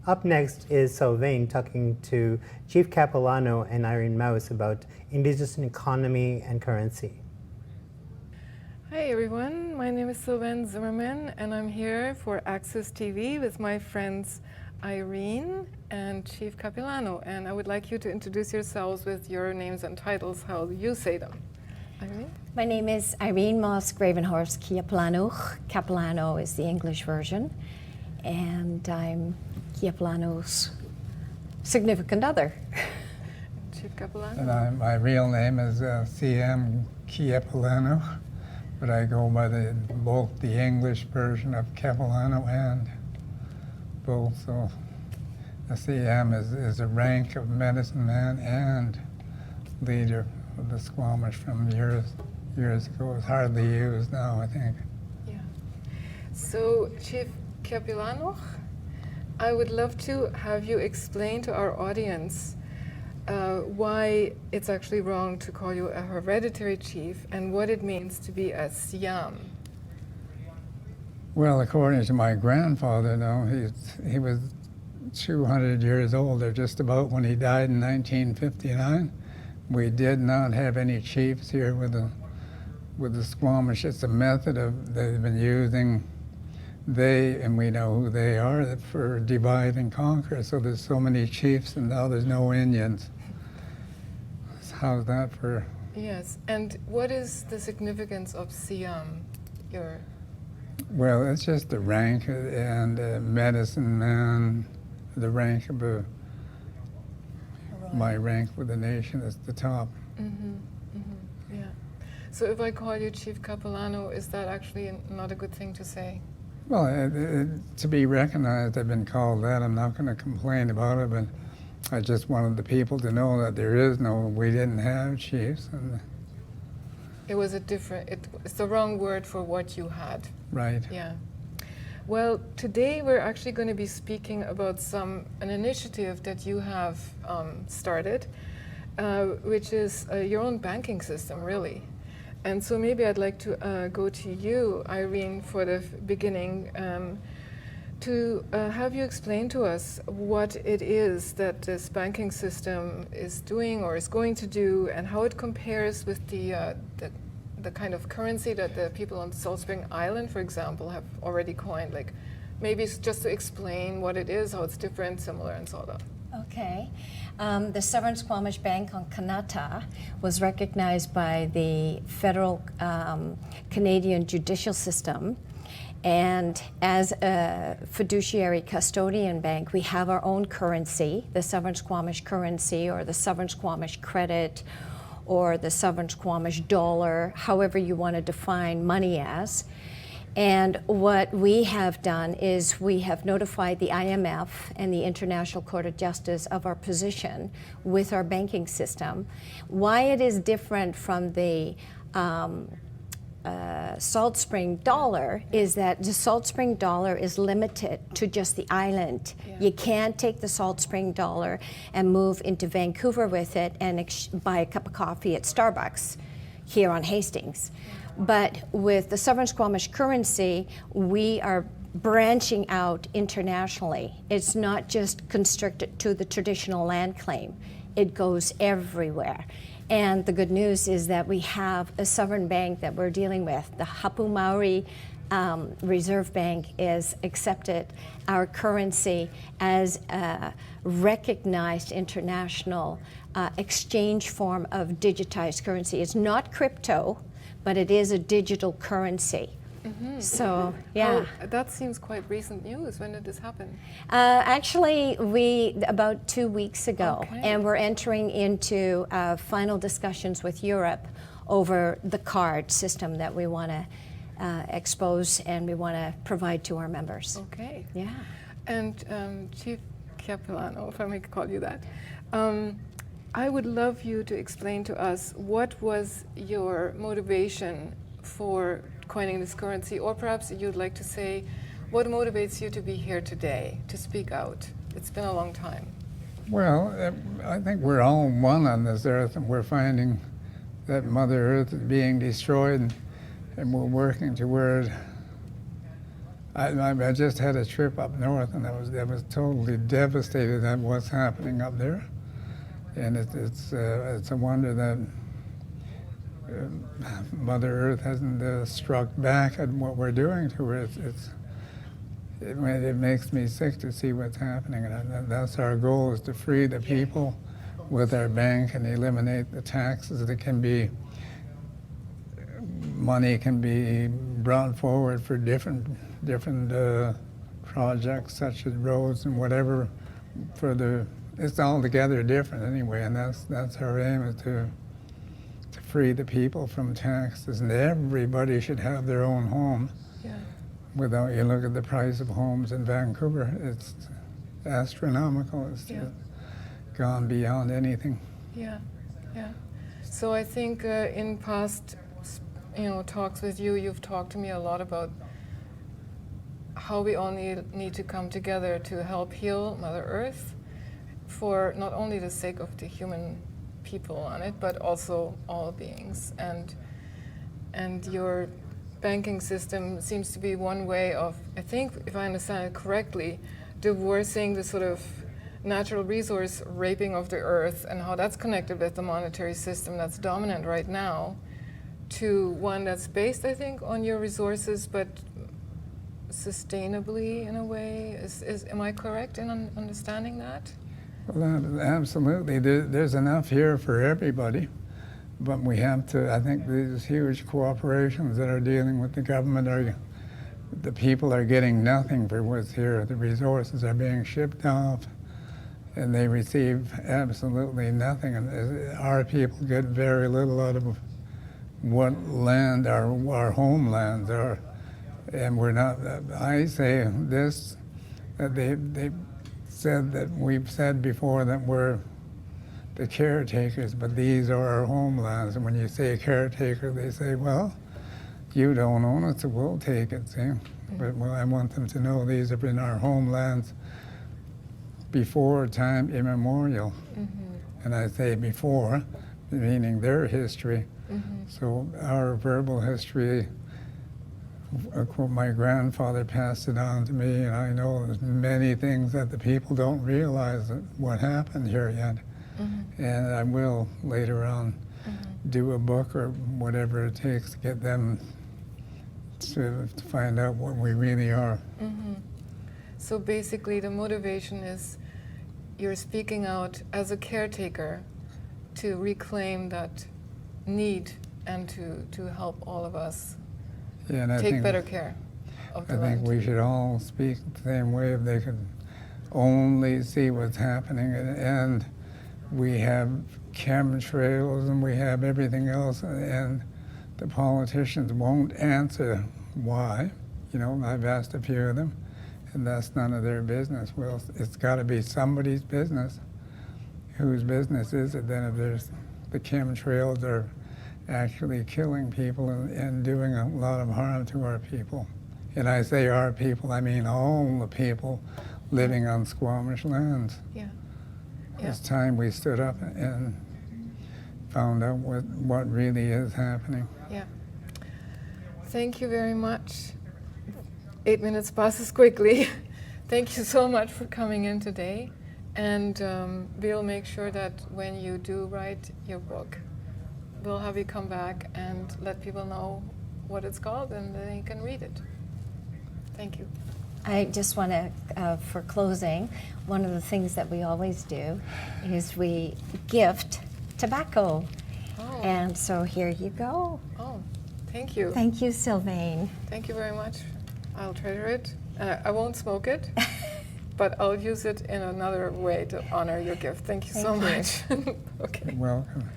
Up next is Sylvain talking to Chief Kiapilanoq and Irene-Maus about indigenous economy and currency. Hi everyone, my name is Sylvain Zimmerman and I'm here for Access TV with my friends Irene and Chief Kiapilanoq, and I would like you to introduce yourselves with your names and titles, how you say them. Irene? My name is Irene-Maus Gravenhorst Kiapilanoq. Kiapilanoq is the English version, and I'm Kiapilanoq's significant other. Chief Kiapilanoq? And my real name is Siyam Kiapilanoq, but I go by both the English version of Kiapilanoq and both. So the Siyam is a rank of medicine man and leader of the Squamish from years ago. It's hardly used now, I think. Yeah. So, Chief Kiapilanoq, I would love to have you explain to our audience why it's actually wrong to call you a hereditary chief and what it means to be a Siyam. Well, according to my grandfather, no, he was 200 years old, or just about, when he died in 1959. We did not have any chiefs here with the Squamish. It's a method they've been using, and we know who they are, for divide and conquer. So there's so many chiefs, and now there's no Indians. How's that for? Yes, and what is the significance of Siyam? Well, it's just the rank and medicine man, the rank of my rank with the nation is the top. Yeah. So if I call you Chief Kiapilanoq, is that actually not a good thing to say? Well, to be recognized, I've been called that. I'm not going to complain about it, but I just wanted the people to know that we didn't have chiefs. And it was it's the wrong word for what you had. Right. Yeah. Well, today we're actually going to be speaking about an initiative that you have started, which is your own banking system, really. And so maybe I'd like to go to you, Irene, for the beginning, to have you explain to us what it is that this banking system is doing or is going to do, and how it compares with the kind of currency that the people on Salt Spring Island, for example, have already coined. Like, maybe it's just to explain what it is, how it's different, similar, and so on. Okay. The Sovereign Squamish Bank on Kanata was recognized by the federal Canadian judicial system. And as a fiduciary custodian bank, we have our own currency, the Sovereign Squamish currency, or the Sovereign Squamish credit, or the Sovereign Squamish dollar, however you want to define money as. And what we have done is we have notified the IMF and the International Court of Justice of our position with our banking system. Why it is different from the Salt Spring dollar is that the Salt Spring dollar is limited to just the island. Yeah. You can't take the Salt Spring dollar and move into Vancouver with it and buy a cup of coffee at Starbucks here on Hastings. Yeah. But with the Sovereign Squamish currency, we are branching out internationally. It's not just constricted to the traditional land claim. It goes everywhere. And the good news is that we have a sovereign bank that we're dealing with. The Hapu Maori Reserve Bank is accepted our currency as a recognized international exchange form of digitized currency. It's not crypto, but it is a digital currency. Mm-hmm. So, yeah. Oh, that seems quite recent news. When did this happen? Actually, about 2 weeks ago. Okay. And we're entering into final discussions with Europe over the card system that we want to expose and we want to provide to our members. Okay. Yeah. And Chief Kiapilanoq, if I may call you that, I would love you to explain to us what was your motivation for coining this currency, or perhaps you'd like to say what motivates you to be here today, to speak out. It's been a long time. Well, I think we're all one on this earth, and we're finding that Mother Earth is being destroyed, and we're working toward I just had a trip up north, and I was totally devastated at what's happening up there. And it's a wonder that Mother Earth hasn't struck back at what we're doing to her. It makes me sick to see what's happening, and that's our goal: is to free the people with our bank and eliminate the taxes that can be. Money can be brought forward for different projects such as roads and whatever. It's altogether different anyway, and that's our aim, is to free the people from taxes, and everybody should have their own home. Yeah. Without you look at the price of homes in Vancouver, it's astronomical. It's gone beyond anything. Yeah, yeah. So I think in past, talks with you, you've talked to me a lot about how we all need to come together to help heal Mother Earth, for not only the sake of the human people on it, but also all beings. And your banking system seems to be one way of, I think, if I understand it correctly, divorcing the sort of natural resource raping of the earth and how that's connected with the monetary system that's dominant right now, to one that's based, I think, on your resources, but sustainably in a way. Am I correct in understanding that? Well, absolutely. There's enough here for everybody, but we have to, I think these huge corporations that are dealing with the government the people are getting nothing for what's here. The resources are being shipped off, and they receive absolutely nothing. And our people get very little out of what land our homelands are. And we're not, I say this, that they said that we've said before that we're the caretakers, but these are our homelands. And when you say caretaker, they say, well, you don't own it, so we'll take it, see? But well, I want them to know these have been our homelands before time immemorial. And I say before, meaning their history. So our verbal history, my grandfather passed it on to me, and I know there's many things that the people don't realize that what happened here yet. And I will later on do a book or whatever it takes to get them to find out what we really are. So basically the motivation is you're speaking out as a caretaker to reclaim that need and to help all of us Yeah, and I take think, better care of the I think land. we should all speak the same way if they could only see what's happening. And we have chemtrails and we have everything else, and the politicians won't answer why. I've asked a few of them, and that's none of their business. Well, it's got to be somebody's business. Whose business is it then if there's the chemtrails are actually killing people and doing a lot of harm to our people? And I say our people, I mean all the people living on Squamish lands. Yeah. It's time we stood up and found out what really is happening. Yeah. Thank you very much. 8 minutes passes quickly. Thank you so much for coming in today. And we'll make sure that when you do write your book, we'll have you come back and let people know what it's called, and they can read it. Thank you. I just want to, for closing, one of the things that we always do is we gift tobacco. Oh. And so here you go. Oh, thank you. Thank you, Sylvain. Thank you very much. I'll treasure it. I won't smoke it, but I'll use it in another way to honor your gift. Thank you so much. Okay. You're welcome.